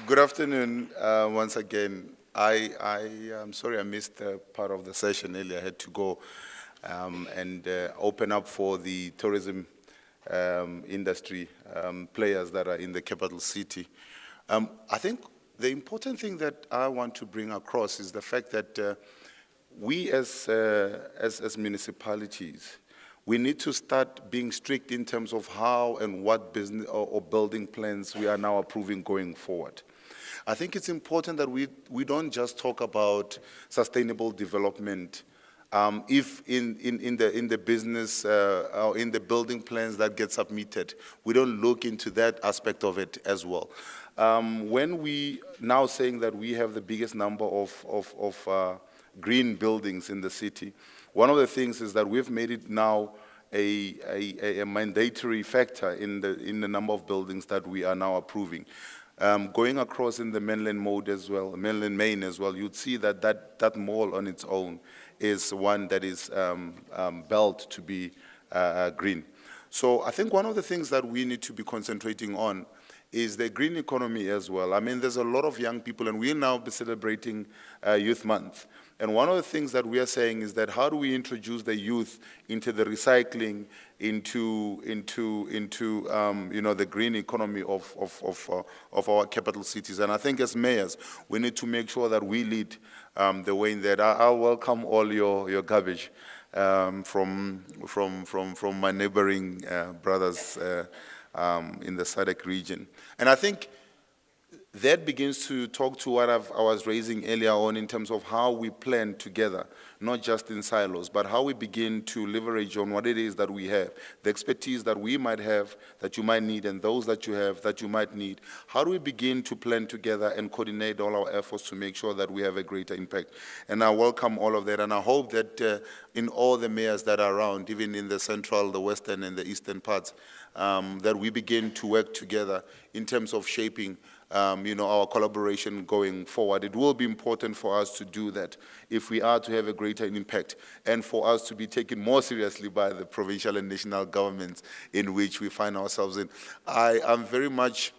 Good afternoon once again. I'm sorry I missed part of the session earlier. I had to go and open up for the tourism industry players that are in the capital city. I think the important thing that I want to bring across is the fact that we as municipalities, we need to start being strict in terms of how and what business or building plans we are now approving going forward. I think it's important that we don't just talk about sustainable development if in the business or in the building plans that get submitted, we don't look into that aspect of it as well. When we now saying that we have the biggest number of green buildings in the city, one of the things is that we've made it now a mandatory factor in the number of buildings that we are now approving. Going across in the mainland mode as well, mainland main as well, you'd see that mall on its own is one that is built to be green. So I think one of the things that we need to be concentrating on is the green economy as well. I mean, there's a lot of young people, and we'll now be celebrating Youth Month. And one of the things that we are saying is that how do we introduce the youth into the recycling, into the green economy of our capital cities. And I think as mayors, we need to make sure that we lead the way in that. I'll welcome all your garbage from my neighboring brothers in the SADC region. And I think that begins to talk to what I was raising earlier on in terms of how we plan together, not just in silos, but how we begin to leverage on what it is that we have, the expertise that we might have, that you might need, and those that you have that you might need. How do we begin to plan together and coordinate all our efforts to make sure that we have a greater impact? And I welcome all of that, and I hope that in all the mayors that are around, even in the central, the western, and the eastern parts, that we begin to work together in terms of shaping our collaboration going forward. It will be important for us to do that if we are to have a greater impact and for us to be taken more seriously by the provincial and national governments in which we find ourselves in. I am very much,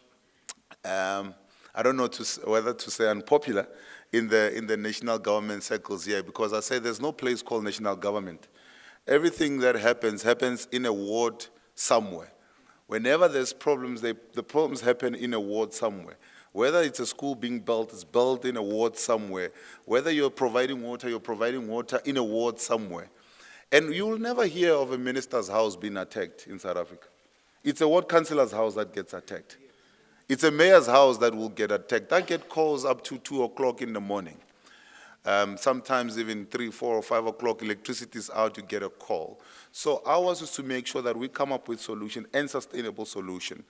I don't know whether to say unpopular in the national government circles here, because I say there's no place called national government. Everything that happens in a ward somewhere. Whenever there's problems, the problems happen in a ward somewhere. Whether it's a school being built, it's built in a ward somewhere. Whether you're providing water in a ward somewhere. And you will never hear of a minister's house being attacked in South Africa. It's a ward councillor's house that gets attacked. It's a mayor's house that will get attacked. That get calls up to 2 o'clock in the morning. Sometimes even 3, 4, or 5 o'clock, electricity is out, you get a call. So ours is to make sure that we come up with solution and sustainable solution.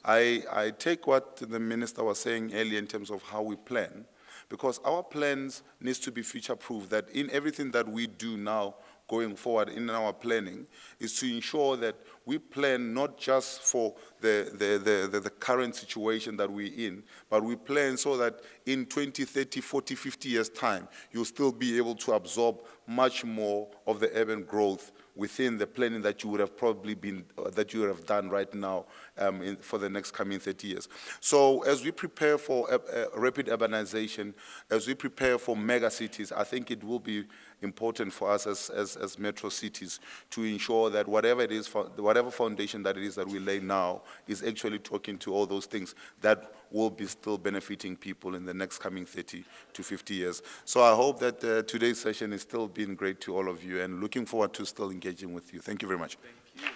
I take what the minister was saying earlier in terms of how we plan, because our plans needs to be future-proof, that in everything that we do now, going forward in our planning, is to ensure that we plan not just for the current situation that we're in, but we plan so that in 20, 30, 40, 50 years' time, you'll still be able to absorb much more of the urban growth within the planning that you would have probably been, that you would have done right now for the next coming 30 years. So as we prepare for rapid urbanization, as we prepare for mega cities, I think it will be important for us as metro cities to ensure that whatever it is, whatever foundation that it is that we lay now is actually talking to all those things that will be still benefiting people in the next coming 30 to 50 years. So I hope that today's session has still been great to all of you, and looking forward to still engaging with you. Thank you very much. Thank you.